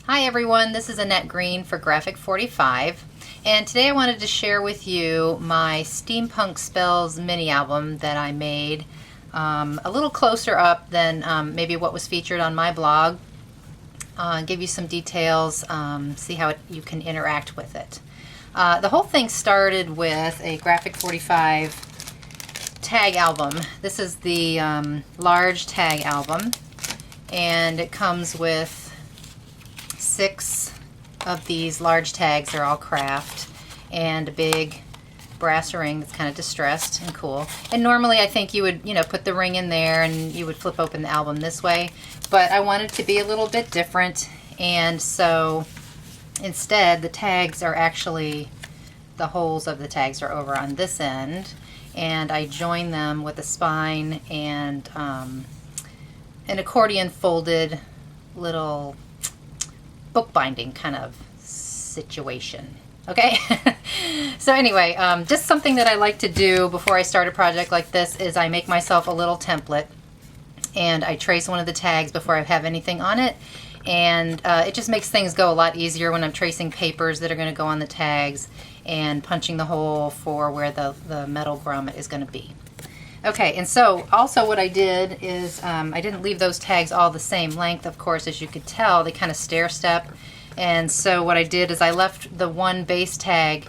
Hi everyone, this is Annette Green for Graphic 45, and today I wanted to share with you my Steampunk Spells mini album that I made a little closer up than maybe what was featured on my blog. Give you some details, see how you can interact with it. The whole thing started with a Graphic 45 tag album. This is the large tag album, and it comes with 6 of these large tags. They're all craft, and a big brass ring that's kind of distressed and cool. And normally I think you would, put the ring in there and you would flip open the album this way, but I wanted to be a little bit different, and so instead the tags are actually, the holes of the tags are over on this end, and I join them with a spine and an accordion folded little bookbinding kind of situation. Okay. So anyway, just something that I like to do before I start a project like this is I make myself a little template and I trace one of the tags before I have anything on it, and it just makes things go a lot easier when I'm tracing papers that are going to go on the tags and punching the hole for where the metal grommet is going to be. Okay, and so also what I did is I didn't leave those tags all the same length, of course. As you could tell, they kind of stair step, and so what I did is I left the one base tag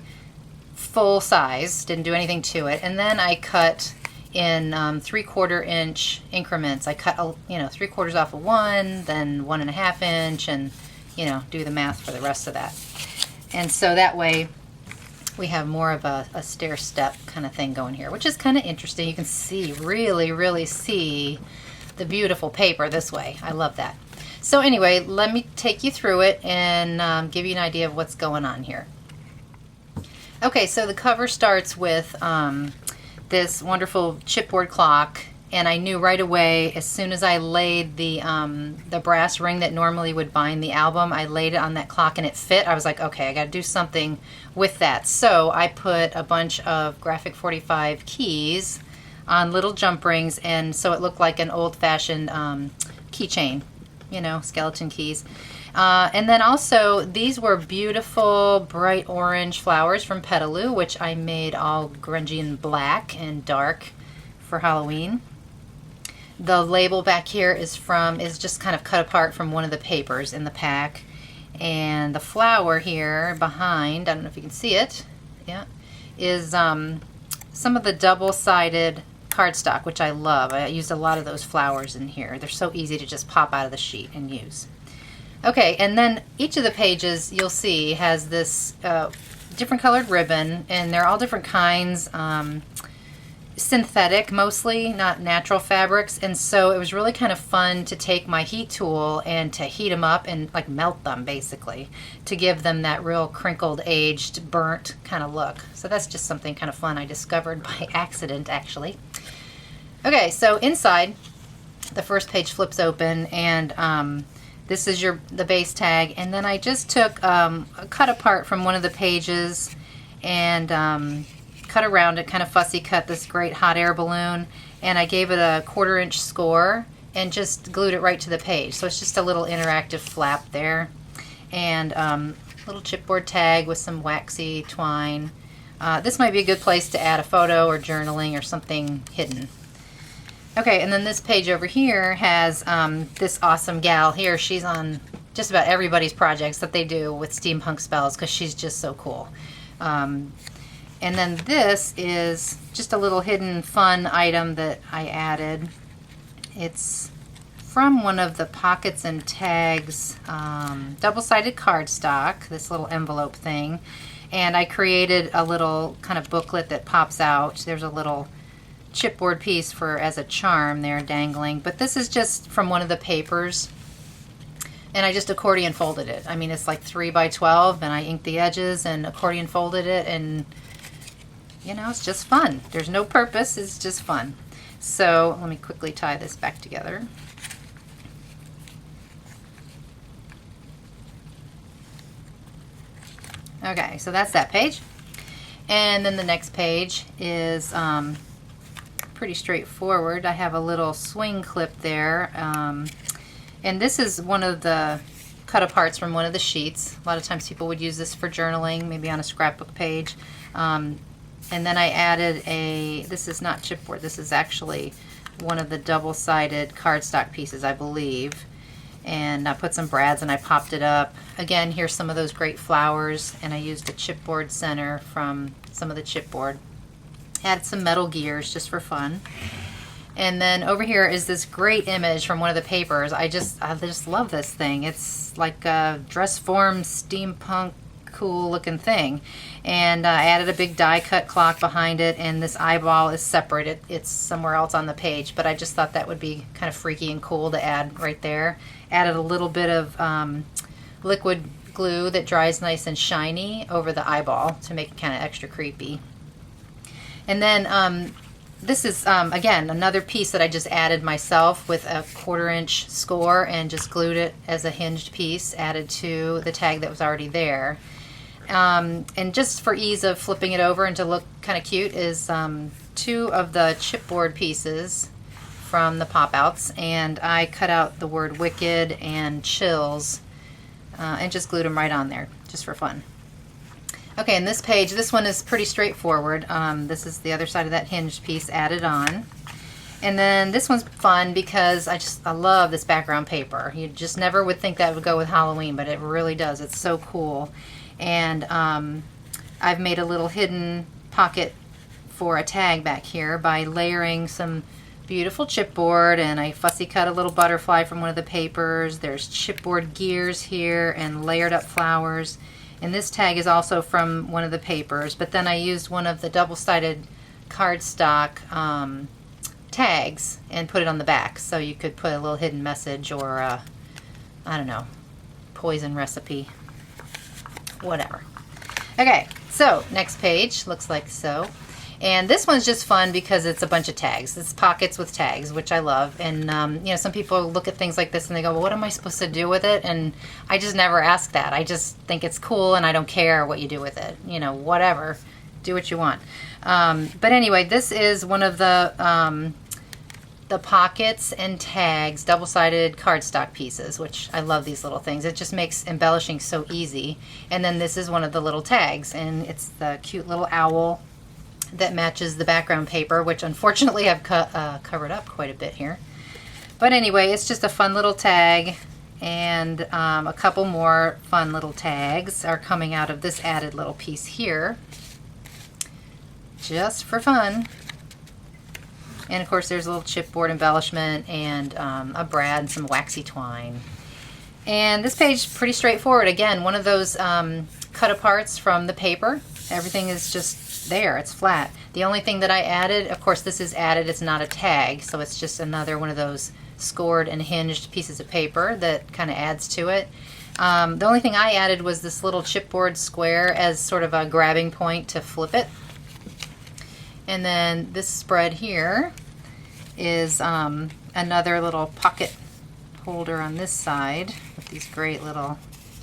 full size, didn't do anything to it, and then I cut in 3/4 inch increments. I cut 3/4 off of one, then 1.5 inch, and do the math for the rest of that. And so that way we have more of a stair step kind of thing going here, which is kind of interesting. You can see, really see the beautiful paper this way. I love that. So anyway, let me take you through it and give you an idea of what's going on here. Okay, so the cover starts with this wonderful chipboard clock, and I knew right away as soon as I laid the brass ring that normally would bind the album, I laid it on that clock and it fit. I was like, okay, I got to do something with that. So I put a bunch of Graphic 45 keys on little jump rings, and so it looked like an old-fashioned keychain, skeleton keys. And then also, these were beautiful bright orange flowers from Petaloo, which I made all grungy and black and dark for Halloween. The label back here is just kind of cut apart from one of the papers in the pack. And the flower here behind, I don't know if you can see it, yeah, is some of the double-sided cardstock, which I love. I used a lot of those flowers in here. They're so easy to just pop out of the sheet and use. Okay, and then each of the pages you'll see has this different colored ribbon, and they're all different kinds. Synthetic mostly, not natural fabrics, and so it was really kind of fun to take my heat tool and to heat them up and like melt them basically to give them that real crinkled, aged, burnt kind of look. So that's just something kind of fun I discovered by accident, actually. Okay, so inside the first page flips open, and this is the base tag, and then I just took a cut apart from one of the pages and cut around it, kind of fussy cut this great hot air balloon, and I gave it a 1/4 inch score and just glued it right to the page. So it's just a little interactive flap there, and little chipboard tag with some waxy twine. This might be a good place to add a photo or journaling or something hidden. Okay, and then this page over here has this awesome gal here. She's on just about everybody's projects that they do with Steampunk Spells because she's just so cool. And then this is just a little hidden fun item that I added. It's from one of the Pockets and Tags double-sided cardstock, this little envelope thing. And I created a little kind of booklet that pops out. There's a little chipboard piece as a charm there dangling. But this is just from one of the papers. And I just accordion folded it. I mean, it's like 3 by 12, and I inked the edges and accordion folded it, and it's just fun. There's no purpose, it's just fun. So let me quickly tie this back together. Okay, so that's that page. And then the next page is pretty straightforward. I have a little swing clip there. And this is one of the cut aparts from one of the sheets. A lot of times people would use this for journaling, maybe on a scrapbook page. And then I added this is not chipboard, this is actually one of the double-sided cardstock pieces, I believe. And I put some brads and I popped it up. Again, here's some of those great flowers, and I used a chipboard center from some of the chipboard. Added some metal gears just for fun. And then over here is this great image from one of the papers. I just love this thing. It's like a dress form steampunk cool looking thing. And I added a big die cut clock behind it, and this eyeball is separate. It's somewhere else on the page, but I just thought that would be kind of freaky and cool to add right there. Added a little bit of liquid glue that dries nice and shiny over the eyeball to make it kind of extra creepy. And then this is, again, another piece that I just added myself with a 1/4 inch score and just glued it as a hinged piece, added to the tag that was already there. And just for ease of flipping it over and to look kind of cute is 2 of the chipboard pieces from the pop-outs, and I cut out the word wicked and chills and just glued them right on there just for fun. Okay, and this page, this one is pretty straightforward. This is the other side of that hinged piece added on. And then this one's fun because I love this background paper. You just never would think that would go with Halloween, but it really does. It's so cool. And I've made a little hidden pocket for a tag back here by layering some beautiful chipboard, and I fussy cut a little butterfly from one of the papers. There's chipboard gears here and layered up flowers. And this tag is also from one of the papers, but then I used one of the double-sided cardstock tags and put it on the back, so you could put a little hidden message or I don't know, poison recipe, whatever. Okay, so next page looks like so. And this one's just fun because it's a bunch of tags. It's pockets with tags, which I love. And, you know, some people look at things like this and they go, well, what am I supposed to do with it? And I just never ask that. I just think it's cool and I don't care what you do with it. You know, whatever. Do what you want. But anyway, this is one of the pockets and tags, double-sided cardstock pieces, which I love these little things. It just makes embellishing so easy. And then this is one of the little tags, and it's the cute little owl that matches the background paper, which unfortunately I've covered up quite a bit here. But anyway, it's just a fun little tag, and a couple more fun little tags are coming out of this added little piece here, just for fun. And of course there's a little chipboard embellishment and a brad and some waxy twine. And this page, pretty straightforward. Again, one of those cut aparts from the paper. Everything is just there, it's flat. The only thing that I added, of course this is added, it's not a tag, so it's just another one of those scored and hinged pieces of paper that kind of adds to it. The only thing I added was this little chipboard square as sort of a grabbing point to flip it. And then this spread here is another little pocket holder on this side with these great little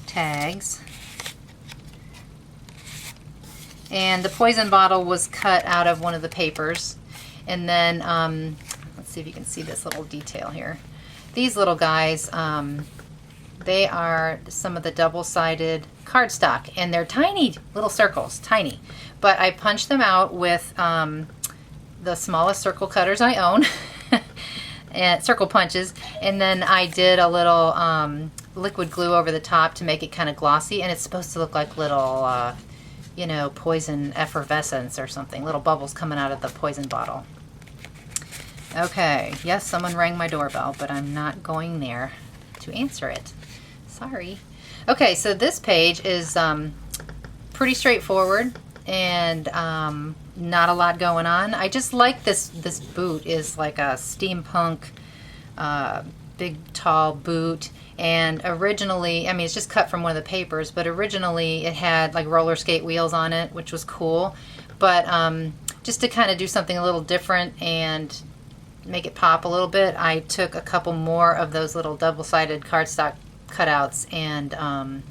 tags. And the poison bottle was cut out of one of the papers. And then, let's see if you can see this little detail here. These little guys, they are some of the double-sided cardstock, and they're tiny little circles, tiny. But I punched them out with the smallest circle cutters I own, and circle punches, and then I did a little liquid glue over the top to make it kind of glossy, and it's supposed to look like little you know, poison effervescence or something, little bubbles coming out of the poison bottle. Okay, yes, someone rang my doorbell, but I'm not going there to answer it. Sorry. Okay, so this page is pretty straightforward and not a lot going on. I just like this boot is like a steampunk big tall boot. And originally, I mean, it's just cut from one of the papers, but originally it had like roller skate wheels on it, which was cool. But just to kind of do something a little different and make it pop a little bit, I took a couple more of those little double-sided cardstock cutouts and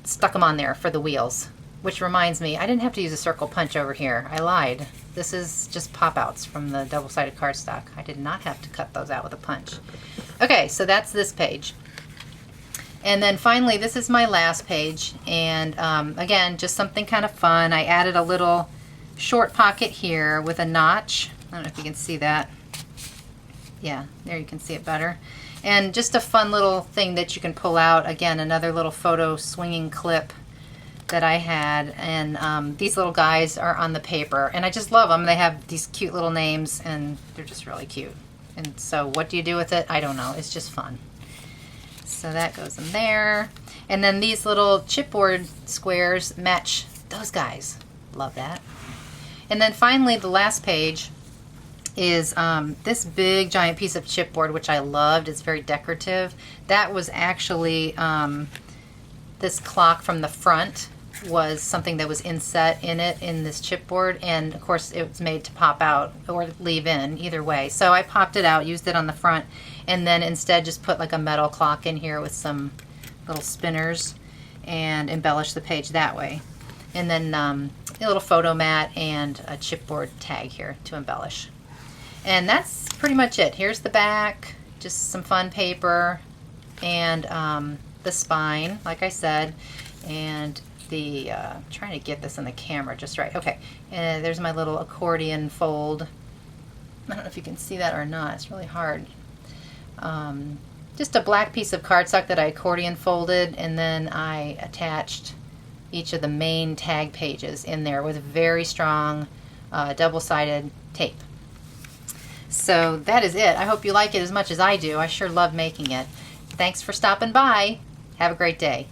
stuck them on there for the wheels. Which reminds me, I didn't have to use a circle punch over here. I lied. This is just pop-outs from the double-sided cardstock. I did not have to cut those out with a punch. Okay, so that's this page. And then finally, this is my last page, and again, just something kind of fun. I added a little short pocket here with a notch. I don't know if you can see that. Yeah, there you can see it better. And just a fun little thing that you can pull out. Again, another little photo swinging clip that I had, and these little guys are on the paper, and I just love them. They have these cute little names, and they're just really cute. And so what do you do with it? I don't know. It's just fun. So that goes in there. And then these little chipboard squares match those guys. Love that. And then finally, the last page is this big giant piece of chipboard, which I loved. It's very decorative. That was actually this clock from the front was something that was inset in it in this chipboard, and of course it was made to pop out or leave in, either way. So I popped it out, used it on the front, and then instead just put like a metal clock in here with some little spinners and embellished the page that way. And then a little photo mat and a chipboard tag here to embellish. And that's pretty much it. Here's the back, just some fun paper, and the spine, like I said, and the trying to get this in the camera just right. Okay, and there's my little accordion fold. I don't know if you can see that or not. It's really hard. Just a black piece of cardstock that I accordion folded, and then I attached each of the main tag pages in there with very strong double-sided tape. So that is it. I hope you like it as much as I do. I sure love making it. Thanks for stopping by. Have a great day.